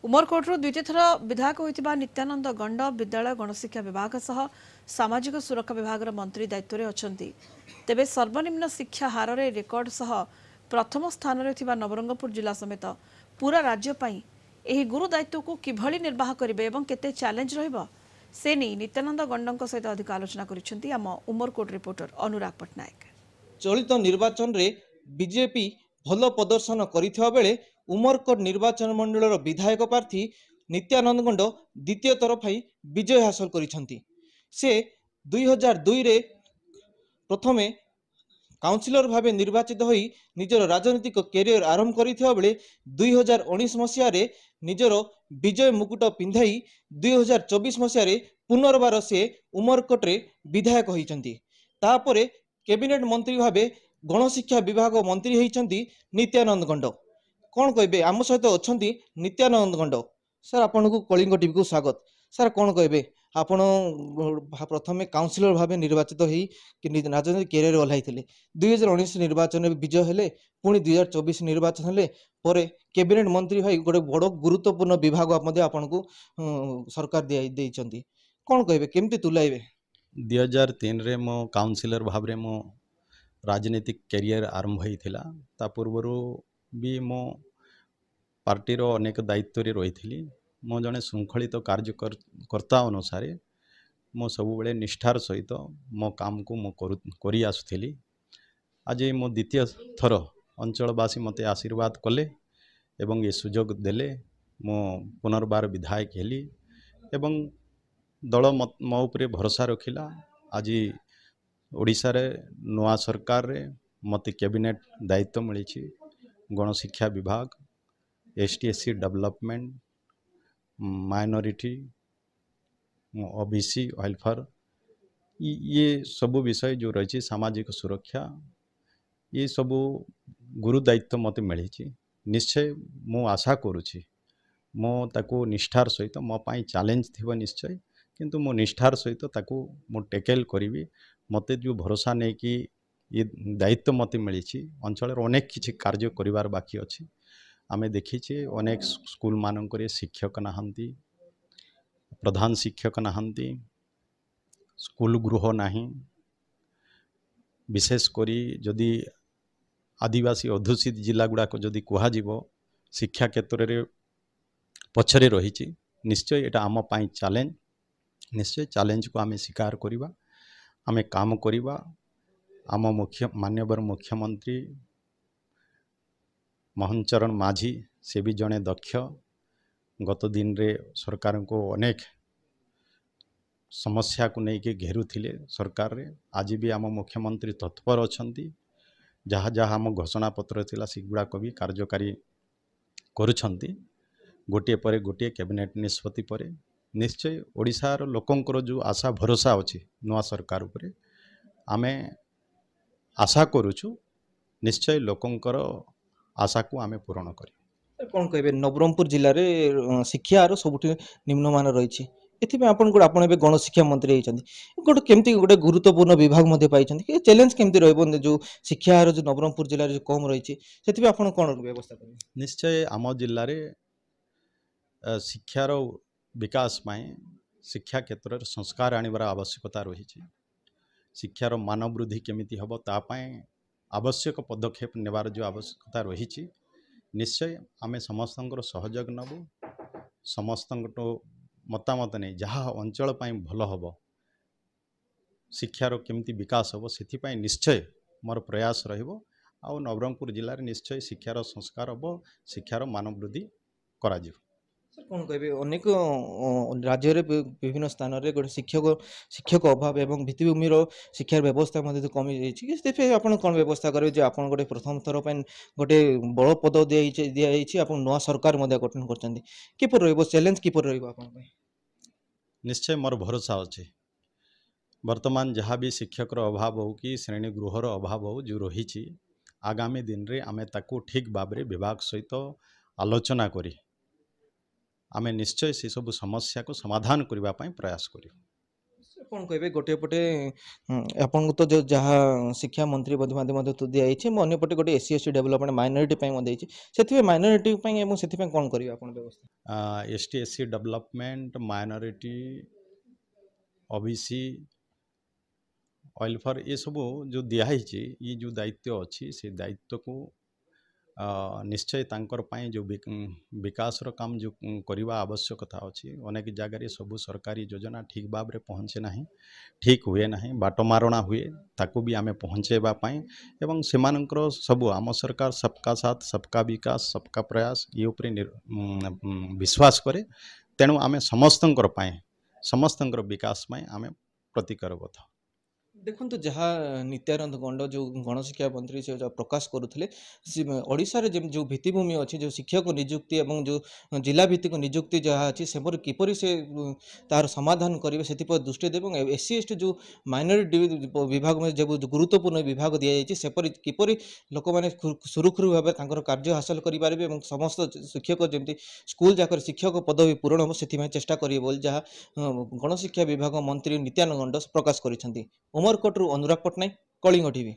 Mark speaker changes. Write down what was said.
Speaker 1: उमरकोट्रु द्वितीय थर विधायक होइतिबा नित्यानंद गंड विद्यालय गणशिक्षा विभाग सह सामाजिक सुरक्षा विभाग मंत्री दायित्व में अछंती। तेबे सर्वनिम्न शिक्षा हार रे रेकर्ड सह प्रथम स्थान रे थिबा नवरंगपुर जिला समेत पूरा राज्य पई एही गुरु दायित्व को किभली निर्वाह करिवे एवं केते चैलेंज रहइबो से नहीं नित्यानंद गंडक सहित अधिक आलोचना करिसेंती आम उमरकोट रिपोर्टर अनुराग पटनायक।
Speaker 2: चलित निर्वाचन रे बीजेपी भल प्रदर्शन करिथिबा बेले उमरकोट निर्वाचन मंडल विधायक प्रार्थी नित्यानंद गंड द्वितीय थर पाई विजय हासिल करिसेंती। से 2002 रे प्रथमे काउंसिलर भावे निर्वाचित होई निजर राजनीतिक कैरियर आरंभ करिथिबा बेले 2019 मसीह रे निजर विजय मुकुट पिंधाई 2024 मसीह रे पुनर्बार से उमरकोट रे विधायक होइचंती। तापरे कैबिनेट मंत्री भावे गणशिक्षा विभाग मंत्री होइचंती नित्यानंद गंड। कौन कहबे आम सहित अछंती नित्यानंद गंड। सर आपन को कलिंग टीवी को स्वागत। सर कौन कहबे आपण प्रथमे काउंसिलर भावे निर्वाचित होई कि राजनीतिक कैरियर ओह्लाइथिले 2019 निर्वाचन विजय हेले पुणी 2024 निर्वाचन हेले परे कैबिनेट मंत्री भाई गोटे बड़ गुरुत्वपूर्ण विभाग आपण को सरकार देइचंती। कौन कहबे केमती तुलाइबे?
Speaker 3: 2003 रे मो काउंसिलर भाव रे मो राजनीतिक कैरियर आरंभ होइथिला। ता पूर्वरु भी मो पार्टी रो अनेक दायित्व रे रहिथिली। मो जने शृंखलित कार्यकर्ता अनुसार मो सब बेले निष्ठार सहित मो काम को मो करी आसुथिली। आज मो द्वितीय थर अंचलवासी मते आशीर्वाद कले एवं ये सुजोग देले मो पुनर्बार विधायक हेली एवं दल मो उपरे भरोसा रखिला। आज ओडिशा रे नवा सरकार रे मते कैबिनेट दायित्व मिली गणशिक्षा विभाग ST development minority OBC welfare ये सब विषय जो रही सामाजिक सुरक्षा ये सब गुरु दायित्व मते मिली। निश्चय मु आशा करुछि मो ताको निष्ठार सहित मो पाई चैलेंज थिबो निश्चय किंतु मो निष्ठार सहित ताको मो टेकल करी मते जो भरोसा नहीं कि ये दायित्व मते मिली। अंचल अनेक किछि कार्य करिवार बाकी अछि। आमे देखिछे अनेक स्कूल मानक शिक्षक नहांती प्रधान शिक्षक नहांती स्कूल गृह नाही। विशेष करी जदि आदिवासी अध्युषित जिला गुड़ाक जदि कहुव शिक्षा क्षेत्र में पछरे रही निश्चय एटा आम पाई चैलेंज। निश्चय चैलेंज को आमे स्वीकार करिबा आमे काम करिबा। आम माननीय मुख्यमंत्री मोहन चरण माझी से भी जड़े दक्ष गत दिन रे सरकार को अनेक समस्या को लेकिन घेरुथिले सरकार रे। आज भी आम मुख्यमंत्री तत्पर अछंती जहाँ जहाँ आम घोषणा पत्र थिला सेगुड़ाक भी कार्यकारी करुछंती। गोटे पर गोटे कैबिनेट निष्पत्ति पर निश्चय ओडिशार लोकंकर जो आशा भरोसा अच्छी नवा सरकार उपरे आमे आशा करुछु निश्चय लोकंकर आशा को आमे पूरण करी।
Speaker 2: कौन कहबे नवरंगपुर जिले में शिक्षार सबुठ निम्नमान रही एथि आपण गणशिक्षा मंत्री गोटे केमती गोटे गुरुत्वपूर्ण विभाग पाई चैलेंज केमती रही जो शिक्षार जो नवरंगपुर जिले में कम रही से कौन व्यवस्था करेंगे?
Speaker 3: निश्चय आम जिले में शिक्षार विकास शिक्षा क्षेत्र में संस्कार आनिबार आवश्यकता रही। शिक्षार मान वृद्धि केमिति हबो तापाई आवश्यक पदक्षेप नेबार जो आवश्यकता रही निश्चय आमे समस्तंकर सहयोग नबु। समस्त मतामत नहीं जहाँ अंचल भल हम शिक्षार केमिति विकास हम से निश्चय मोर प्रयास रहिबो। आ नवरंगपुर जिले में निश्चय शिक्षार संस्कार हम शिक्षार मान वृद्धि करा जिवो।
Speaker 2: कौन कहबे अनेक राज्य रे विभिन्न स्थान रे गोटे शिक्षक अभाव एवं भित्तिभूमि शिक्षार व्यवस्था कमी जाइए आपन कौन व्यवस्था करेंगे जो आप गोटे प्रथम थर गोटे बड़ पद दिखाई आप नवा सरकार गठन कर चैलेंज किपर रही?
Speaker 3: निश्चय मोर भरोसा अच्छे वर्तमान जहाँ भी शिक्षक अभाव हो कि श्रेणी गृहर अभाव हो जो रही आगामी दिन रे आमे ताकू ठीक भाव में विभाग सहित आलोचना करी आमे निश्चय से सब समस्या को समाधान करने प्रयास करूँ।
Speaker 2: କଣ କହିବେ ଗୋଟିଏ ପଟେ ଆପଣଙ୍କୁ ତ ଯୋଉ ଯାହା ଶିକ୍ଷା ମନ୍ତ୍ରୀ ମଧ୍ୟ ତ ଦିଆଯାଇଛି ମୁଁ ଅନ୍ୟପଟେ ଗୋଟେ SC/ST ଡେଭଲପମେଣ୍ଟ ମାଇନରିଟି ପାଇଁ ମଧ୍ୟ ଦେଇଛି ସେଥିପାଇଁ ମାଇନରିଟି ପାଇଁ ଏବଂ ସେଥିପାଇଁ କଣ କରିବେ ଆପଣ ବ୍ୟବସ୍ଥା?
Speaker 3: ST/SC development minority OBC welfare ଏସବୁ ଯେଉଁ ଦିଆହେଇଛି ଏ ଯେଉଁ ଦାୟିତ୍ୱ ଅଛି ସେ ଦାୟିତ୍ୱକୁ ନିଶ୍ଚୟ ତାଙ୍କର ପାଇଁ ଯେଉଁ ବିକାଶର କାମ ଯେଉଁ କରିବା ଆବଶ୍ୟକତା ଅଛି ଅନେକ ଜାଗାରେ ସବୁ ସରକାରୀ ଯୋଜନା ଠିକ୍ ଭାବରେ ପହଞ୍ଚେ ନାହିଁ ଠିକ୍ ହୁଏ ନାହିଁ ବାଟମାରଣା ହୁଏ ତାକୁ ବି ଆମେ ପହଞ୍ଚାଇବା ପାଇଁ ଏବଂ ସେମାନଙ୍କର ସବୁ ଆମ ସରକାର ସବକା ସାଥ ସବକା ବିକାଶ ସବକା ପ୍ରୟାସ ଏ ଉପରେ ବିଶ୍ୱାସ କରେ ତେଣୁ ଆମେ ସମସ୍ତଙ୍କର ପାଇଁ ସମସ୍ତଙ୍କର ବିକାଶ ପାଇଁ ଆମେ ପ୍ରତିକାରବଦ୍ଧ।
Speaker 2: ଦେଖନ୍ତୁ ଯାହା ନିତ୍ୟାନନ୍ଦ ଗଣ୍ଡ ଯେଉଁ ଗଣଶିକ୍ଷା ମନ୍ତ୍ରୀ ସେ ଯାହା ପ୍ରକାଶ କରୁଥିଲେ ଓଡ଼ିଶାରେ ଯେଉଁ ଭିତ୍ତିଭୂମି ଅଛି ଯେଉଁ ଶିକ୍ଷକ ନିଯୁକ୍ତି ଏବଂ ଯେଉଁ ଜିଲ୍ଲା ଭିତ୍ତିକ ନିଯୁକ୍ତି ଯାହା ଅଛି ସେପରି କିପରି ସେ ତାର ସମାଧାନ କରିବେ ସେଥିପ୍ରତି ଦୃଷ୍ଟି ଦେବେ ଏବଂ SC/ST ଯେଉଁ ମାଇନରିଟି ବିଭାଗ ଯେଉଁ ଗୁରୁତ୍ୱପୂର୍ଣ୍ଣ ବିଭାଗ ଦିଆଯାଇଛି ସେପରି କିପରି ଲୋକମାନେ ସୁରୁଖୁରୁ ଭାବେ ତାଙ୍କର କାର୍ଯ୍ୟ ହାସଲ କରିପାରିବେ ଏବଂ ସମସ୍ତ ଶିକ୍ଷକ ଯେମିତି ସ୍କୁଲ ଯାକରେ ଶିକ୍ଷକ ପଦବୀ ପୂରଣ ହେବ ସେଥିପାଇଁ ଚେଷ୍ଟା କରିବେ ବୋଲି ଯାହା ଗଣଶିକ୍ଷା ବିଭାଗ ମନ୍ତ୍ରୀ ନିତ୍ୟାନନ୍ଦ ଗଣ୍ଡ ପ୍ରକାଶ କରିଛନ୍ତି। ଉମରକୋଟରୁ ଅନୁରାଗ ପଟ୍ଟନାୟକ, କଳିଙ୍ଗ ଟିଭି।